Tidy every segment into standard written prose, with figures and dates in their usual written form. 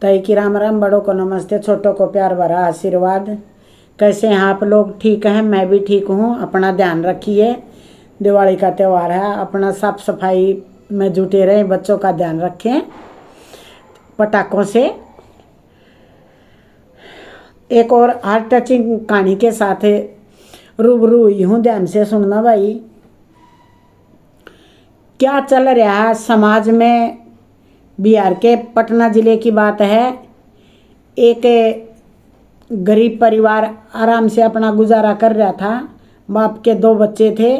तय की राम राम, बड़ों को नमस्ते, छोटों को प्यार भरा आशीर्वाद। कैसे हैं आप लोग? ठीक हैं? मैं भी ठीक हूँ। अपना ध्यान रखिए, दिवाली का त्यौहार है, अपना साफ सफाई में जुटे रहें, बच्चों का ध्यान रखें पटाखों से। एक और हार्ट टचिंग कहानी के साथ रूबरू हुई हूँ, ध्यान से सुनना भाई। क्या चल रहा है समाज में? बिहार के पटना जिले की बात है। एक गरीब परिवार आराम से अपना गुजारा कर रहा था। बाप के 2 बच्चे थे,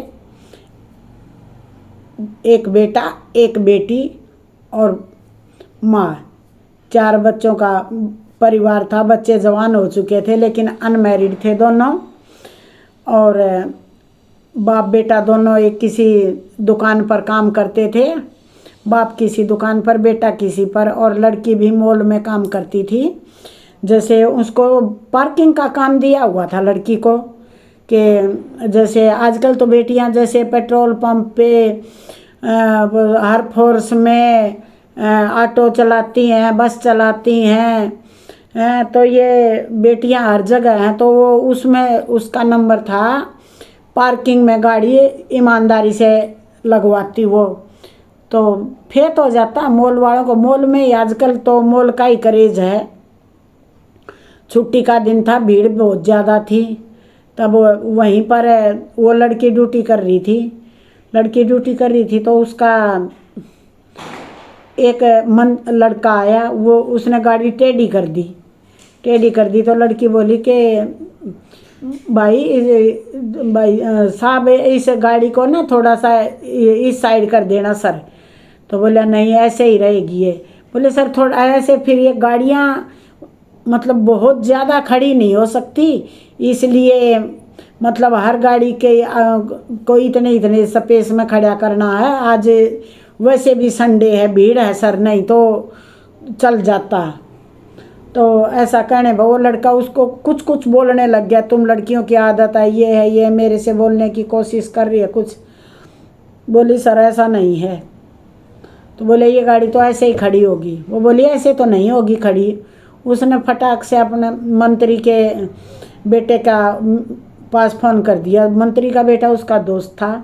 एक बेटा एक बेटी और माँ। 4 बच्चों का परिवार था। बच्चे जवान हो चुके थे लेकिन अनमैरिड थे दोनों। और बाप बेटा दोनों एक किसी दुकान पर काम करते थे। बाप किसी दुकान पर, बेटा किसी पर, और लड़की भी मॉल में काम करती थी। जैसे उसको पार्किंग का काम दिया हुआ था लड़की को, कि जैसे आजकल तो बेटियां जैसे पेट्रोल पंप पे, हर फोर्स में ऑटो चलाती हैं, बस चलाती हैं, तो ये बेटियां हर जगह हैं। तो वो उसमें उसका नंबर था, पार्किंग में गाड़ी ईमानदारी से लगवाती वो। तो फेत हो जाता मॉल वालों को। मॉल में ही आजकल तो मॉल का ही क्रेज है। छुट्टी का दिन था, भीड़ बहुत ज़्यादा थी। तब वहीं पर वो लड़की ड्यूटी कर रही थी। तो उसका एक लड़का आया, वो उसने गाड़ी टेढ़ी कर दी। तो लड़की बोली कि भाई साहब, इस गाड़ी को ना थोड़ा सा इस साइड कर देना सर। तो बोला नहीं, ऐसे ही रहेगी ये। बोले सर थोड़ा ऐसे, फिर ये गाड़ियाँ मतलब बहुत ज़्यादा खड़ी नहीं हो सकती, इसलिए मतलब हर गाड़ी के को इतने स्पेस में खड़ा करना है। आज वैसे भी संडे है, भीड़ है सर, नहीं तो चल जाता। तो ऐसा कहने पर वो लड़का उसको कुछ कुछ बोलने लग गया। तुम लड़कियों की आदत है, ये मेरे से बोलने की कोशिश कर रही है कुछ। बोली सर ऐसा नहीं है। तो बोले ये गाड़ी तो ऐसे ही खड़ी होगी। वो बोली ऐसे तो नहीं होगी खड़ी। उसने फटाक से अपने मंत्री के बेटे का पास फ़ोन कर दिया। मंत्री का बेटा उसका दोस्त था,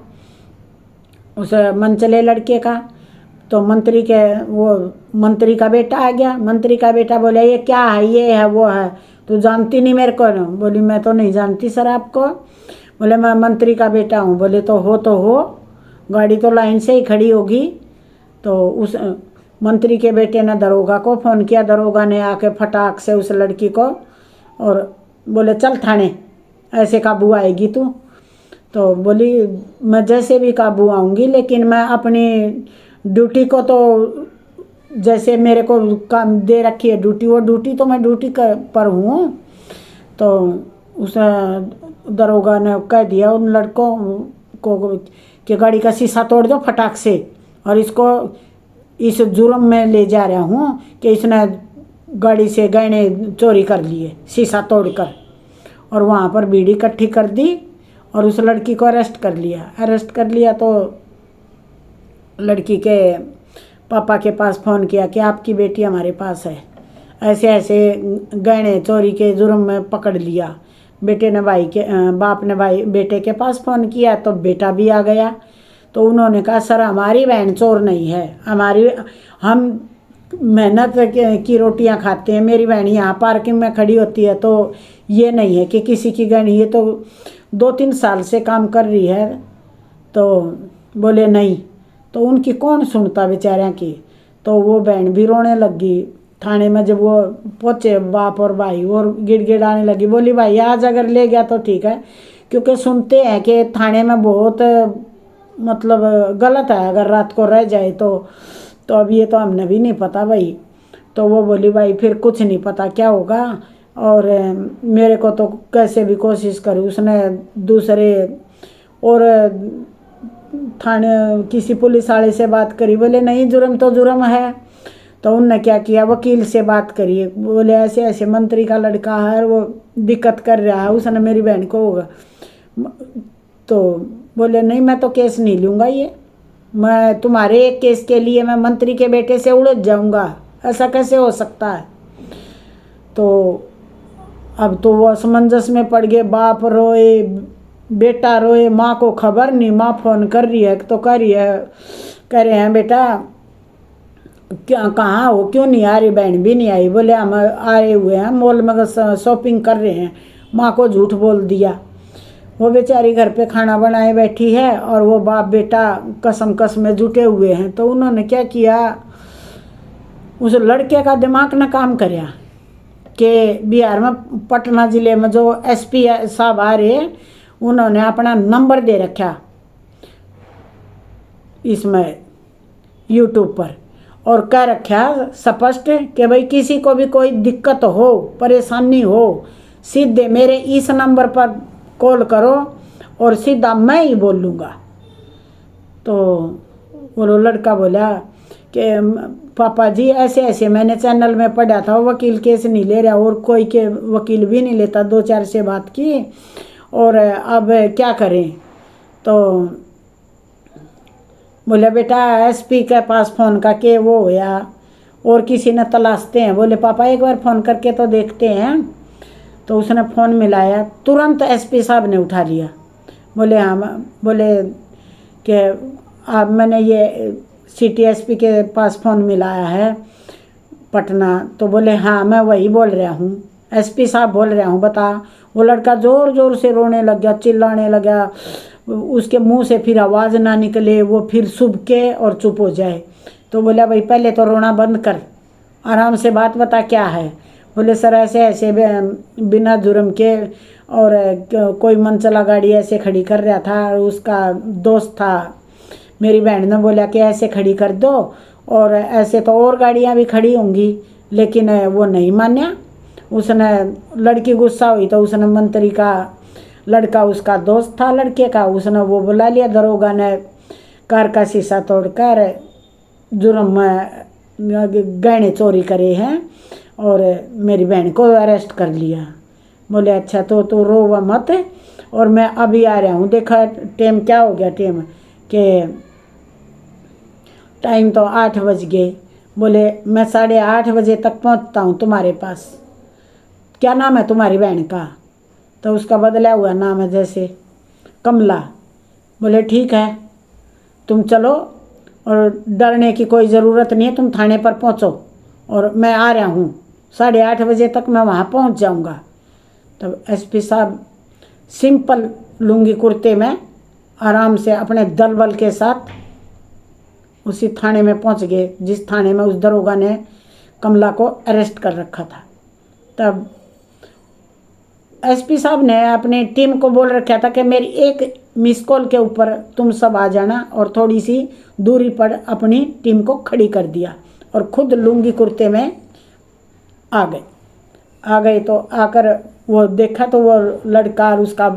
उस मनचले लड़के का। तो मंत्री का बेटा आ गया। मंत्री का बेटा बोले ये क्या है, ये है वो है, तू जानती नहीं मेरे को ना? बोली मैं तो नहीं जानती सर आपको। बोले मैं मंत्री का बेटा हूँ। बोले तो हो, गाड़ी तो लाइन से ही खड़ी होगी। तो उस मंत्री के बेटे ने दरोगा को फ़ोन किया। दरोगा ने आके फटाक से उस लड़की को और बोले चल थाने, ऐसे काबू आएगी तू? तो बोली मैं जैसे भी काबू आऊँगी, लेकिन मैं अपनी ड्यूटी को तो, जैसे मेरे को काम दे रखी है ड्यूटी, वो ड्यूटी तो मैं ड्यूटी पर हूँ। तो उस दरोगा ने कह दिया उन लड़कों को कि गाड़ी का शीशा तोड़ दो फटाक से, और इसको इस जुर्म में ले जा रहा हूँ कि इसने गाड़ी से गहने चोरी कर लिए शीशा तोड़कर। और वहाँ पर भीड़ इकट्ठी कर दी और उस लड़की को अरेस्ट कर लिया। तो लड़की के पापा के पास फ़ोन किया कि आपकी बेटी हमारे पास है, ऐसे ऐसे गहने चोरी के जुर्म में पकड़ लिया। बाप ने बेटे के पास फ़ोन किया तो बेटा भी आ गया। तो उन्होंने कहा सर हमारी बहन चोर नहीं है, हम मेहनत की रोटियां खाते हैं। मेरी बहन यहाँ पार्किंग में खड़ी होती है, तो ये नहीं है कि किसी की गहनी, ये तो 2-3 साल से काम कर रही है। तो बोले नहीं, तो उनकी कौन सुनता बेचारियाँ की। तो वो बहन भी रोने लगी। थाने में जब वो पहुँचे बाप और भाई, और गिड़गिड़ाने लगी। बोली भाई आज अगर ले गया तो ठीक है, क्योंकि सुनते हैं कि थाने में बहुत मतलब गलत है अगर रात को रह जाए तो अब ये तो हमने भी नहीं पता भाई। तो वो बोली भाई फिर कुछ नहीं पता क्या होगा, और मेरे को तो कैसे भी कोशिश करी। उसने दूसरे और थाने किसी पुलिस वाले से बात करी। बोले नहीं जुर्म तो जुर्म है। तो उनने क्या किया, वकील से बात करी। बोले ऐसे ऐसे मंत्री का लड़का है, वो दिक्कत कर रहा है, उसने मेरी बहन को होगा। तो बोले नहीं मैं तो केस नहीं लूँगा, ये मैं तुम्हारे एक केस के लिए मैं मंत्री के बेटे से उलझ जाऊँगा, ऐसा कैसे हो सकता है? तो अब तो वो असमंजस में पड़ गए, बाप रोए, बेटा रोए, माँ को खबर नहीं। माँ फ़ोन कर रही है तो कर रही है, कह रहे हैं बेटा क्या कहाँ हो, क्यों नहीं आ रही, बहन भी नहीं आई। बोले हम आए हुए हैं, मॉल में शॉपिंग कर रहे हैं। माँ को झूठ बोल दिया। वो बेचारी घर पे खाना बनाए बैठी है और वो बाप बेटा कसम कसम में जुटे हुए हैं। तो उन्होंने क्या किया, उस लड़के का दिमाग ना काम करया कि बिहार में पटना ज़िले में जो एसपी साहब आ रहे, उन्होंने अपना नंबर दे रखा इसमें यूट्यूब पर और कह रखा स्पष्ट कि भाई किसी को भी कोई दिक्कत हो, परेशानी हो, सीधे मेरे इस नंबर पर कॉल करो और सीधा मैं ही बोल लूँगा। तो वो लड़का बोला कि पापा जी ऐसे ऐसे मैंने चैनल में पढ़ा था, वकील केस नहीं ले रहा और कोई के वकील भी नहीं लेता, 2-4 से बात की और अब क्या करें। तो बोले बेटा एसपी के पास फ़ोन करके वो या और किसी ने तलाशते हैं। बोले पापा एक बार फ़ोन करके तो देखते हैं। तो उसने फ़ोन मिलाया, तुरंत एसपी साहब ने उठा लिया। बोले हाँ, बोले कि अब मैंने ये सिटी एसपी के पास फ़ोन मिलाया है पटना। तो बोले हाँ मैं वही बोल रहा हूँ, एसपी साहब बोल रहा हूँ, बता। वो लड़का ज़ोर ज़ोर से रोने लग गया, चिल्लाने लगा, उसके मुंह से फिर आवाज़ ना निकले, वो फिर सुबके और चुप हो जाए। तो बोला भाई पहले तो रोना बंद कर, आराम से बात बता क्या है। बोले सर ऐसे ऐसे बिना जुर्म के और कोई मनचला गाड़ी ऐसे खड़ी कर रहा था, उसका दोस्त था, मेरी बहन ने बोला कि ऐसे खड़ी कर दो और ऐसे तो और गाड़ियाँ भी खड़ी होंगी, लेकिन वो नहीं मान्या। उसने लड़की गुस्सा हुई तो उसने मंत्री का लड़का, उसका दोस्त था लड़के का, उसने वो बुला लिया। दरोगा ने कार का शीशा तोड़कर जुर्म में गहने चोरी करे हैं और मेरी बहन को अरेस्ट कर लिया। बोले अच्छा तो रो मत और मैं अभी आ रहा हूँ। देखा टाइम क्या हो गया, टाइम के टाइम तो 8 बज गए। बोले मैं 8:30 बजे तक पहुँचता हूँ तुम्हारे पास। क्या नाम है तुम्हारी बहन का? तो उसका बदला हुआ नाम है जैसे कमला। बोले ठीक है तुम चलो और डरने की कोई ज़रूरत नहीं है, तुम थाने पर पहुँचो और मैं आ रहा हूँ, 8:30 बजे तक मैं वहाँ पहुँच जाऊँगा। तब एसपी साहब सिंपल लुंगी कुर्ते में आराम से अपने दल बल के साथ उसी थाने में पहुँच गए जिस थाने में उस दरोगा ने कमला को अरेस्ट कर रखा था। तब एसपी साहब ने अपनी टीम को बोल रखा था कि मेरी एक मिस कॉल के ऊपर तुम सब आ जाना और थोड़ी सी दूरी पर अपनी टीम को खड़ी कर दिया और खुद लुंगी कुर्ते में आ गए। तो आकर वो देखा तो वो लड़का और उसका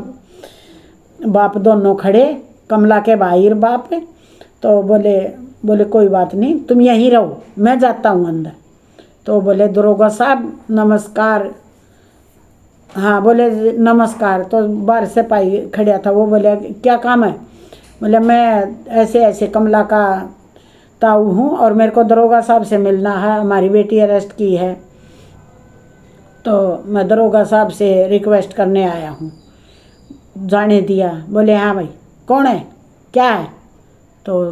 बाप दोनों खड़े, कमला के भाई और बाप। तो बोले कोई बात नहीं, तुम यहीं रहो, मैं जाता हूँ अंदर। तो बोले दरोगा साहब नमस्कार। हाँ बोले नमस्कार। तो बाहर से पाई खड़ा था, वो बोले क्या काम है? बोले मैं ऐसे ऐसे कमला का ताऊ हूँ और मेरे को दरोगा साहब से मिलना है, हमारी बेटी अरेस्ट की है, तो मैं दरोगा साहब से रिक्वेस्ट करने आया हूँ। जाने दिया। बोले हाँ भाई कौन है, क्या है? तो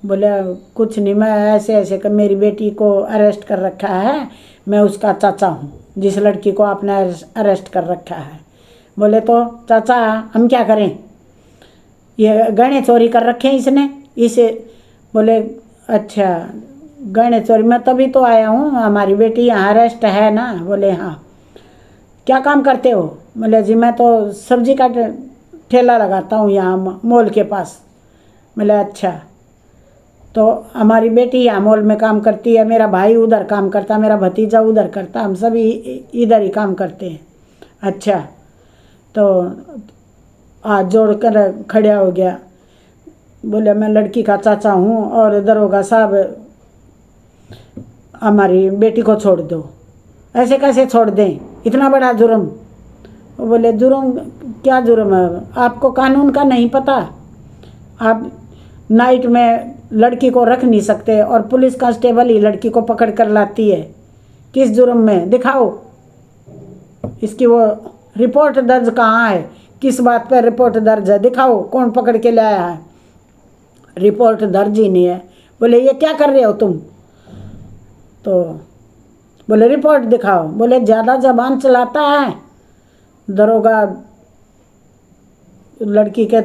बोले कुछ नहीं, मैं ऐसे ऐसे कर मेरी बेटी को अरेस्ट कर रखा है, मैं उसका चाचा हूँ जिस लड़की को आपने अरेस्ट कर रखा है। बोले तो चाचा हम क्या करें, ये गहने चोरी कर रखे हैं इसने इसे। बोले अच्छा गहने चोरी, मैं तभी तो आया हूँ, हमारी बेटी यहाँ अरेस्ट है ना। बोले हाँ। क्या काम करते हो? बोले जी मैं तो सब्जी का ठेला लगाता हूँ यहाँ मॉल के पास। बोले अच्छा, तो हमारी बेटी यहाँ मॉल में काम करती है, मेरा भाई उधर काम करता, मेरा भतीजा उधर करता, हम सभी इधर ही काम करते हैं। अच्छा, तो हाथ जोड़ कर खड़ा हो गया। बोले मैं लड़की का चाचा हूँ और दरोगा साहब हमारी बेटी को छोड़ दो। ऐसे कैसे छोड़ दें, इतना बड़ा जुर्म? वो बोले जुर्म क्या जुर्म है, आपको कानून का नहीं पता? आप नाइट में लड़की को रख नहीं सकते और पुलिस कांस्टेबल ही लड़की को पकड़ कर लाती है, किस जुर्म में? दिखाओ। इसकी वो रिपोर्ट दर्ज कहाँ है, किस बात पर रिपोर्ट दर्ज है, दिखाओ कौन पकड़ के लाया है। रिपोर्ट दर्ज ही नहीं है। बोले ये क्या कर रहे हो तुम? तो बोले रिपोर्ट दिखाओ। बोले ज़्यादा जबान चलाता है। दरोगा लड़की के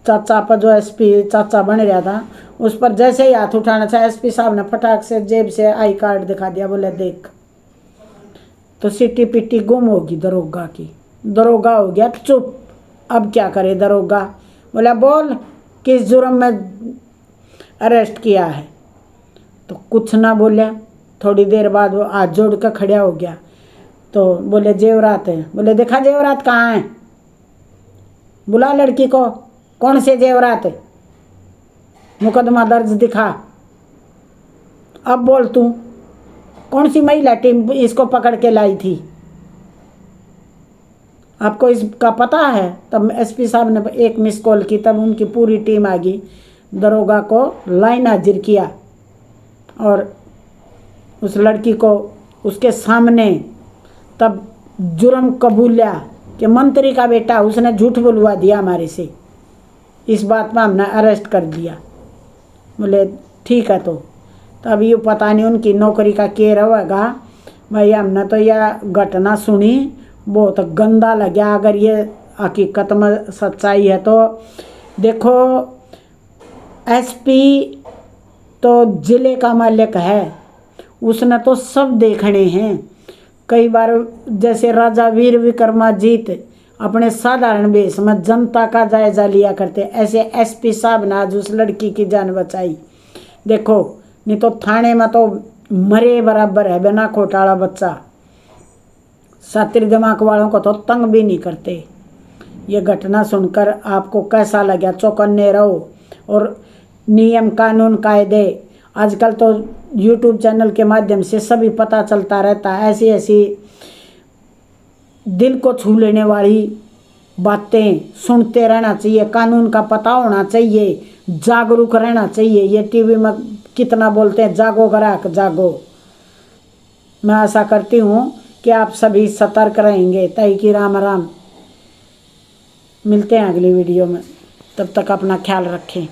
चाचा पर, जो एसपी चाचा बन रहा था, उस पर जैसे ही हाथ उठाना था, एसपी साहब ने फटाक से जेब से आई कार्ड दिखा दिया। बोले देख। तो सिटी पिट्टी गुम होगी दरोगा की। दरोगा हो गया चुप। अब क्या करे दरोगा? बोला बोल किस जुर्म में अरेस्ट किया है? तो कुछ ना बोले। थोड़ी देर बाद वो हाथ जोड़ कर खड़ा हो गया। तो बोले जेवरात है। बोले देखा जेवरात कहाँ है? बुला लड़की को। कौन से जेवरात है? मुकदमा दर्ज दिखा। अब बोल तू कौन सी महिला टीम इसको पकड़ के लाई थी? आपको इसका पता है? तब एसपी साहब ने एक मिस कॉल की, तब उनकी पूरी टीम आ गई, दरोगा को लाइन हाजिर किया और उस लड़की को उसके सामने तब जुर्म कबूलिया कि मंत्री का बेटा उसने झूठ बुलवा दिया हमारे से, इस बात में हमने अरेस्ट कर दिया। बोले ठीक है। तो तब ये पता नहीं उनकी नौकरी का क्या रहेगा भाई। हमने तो यह घटना सुनी, बहुत गंदा लगा। अगर ये हकीकत में सच्चाई है तो देखो, एसपी तो जिले का मालिक है, उसने तो सब देखने हैं। कई बार जैसे राजा वीर विक्रमाजीत अपने साधारण वेश में जनता का जायजा लिया करते, ऐसे एसपी साहब ने आज उस लड़की की जान बचाई। देखो, नहीं तो थाने में तो मरे बराबर है बिना घोटाला बच्चा। सातिर दिमाग वालों को तो तंग भी नहीं करते। ये घटना सुनकर आपको कैसा लगा? चौकन्ने रहो और नियम कानून कायदे आजकल तो यूट्यूब चैनल के माध्यम से सभी पता चलता रहता है। ऐसी ऐसी दिल को छू लेने वाली बातें सुनते रहना चाहिए। कानून का पता होना चाहिए, जागरूक रहना चाहिए। ये टीवी में कितना बोलते हैं जागो ग्राहक जागो। मैं आशा करती हूँ कि आप सभी सतर्क रहेंगे। तय की राम राम। मिलते हैं अगली वीडियो में, तब तक अपना ख्याल रखें।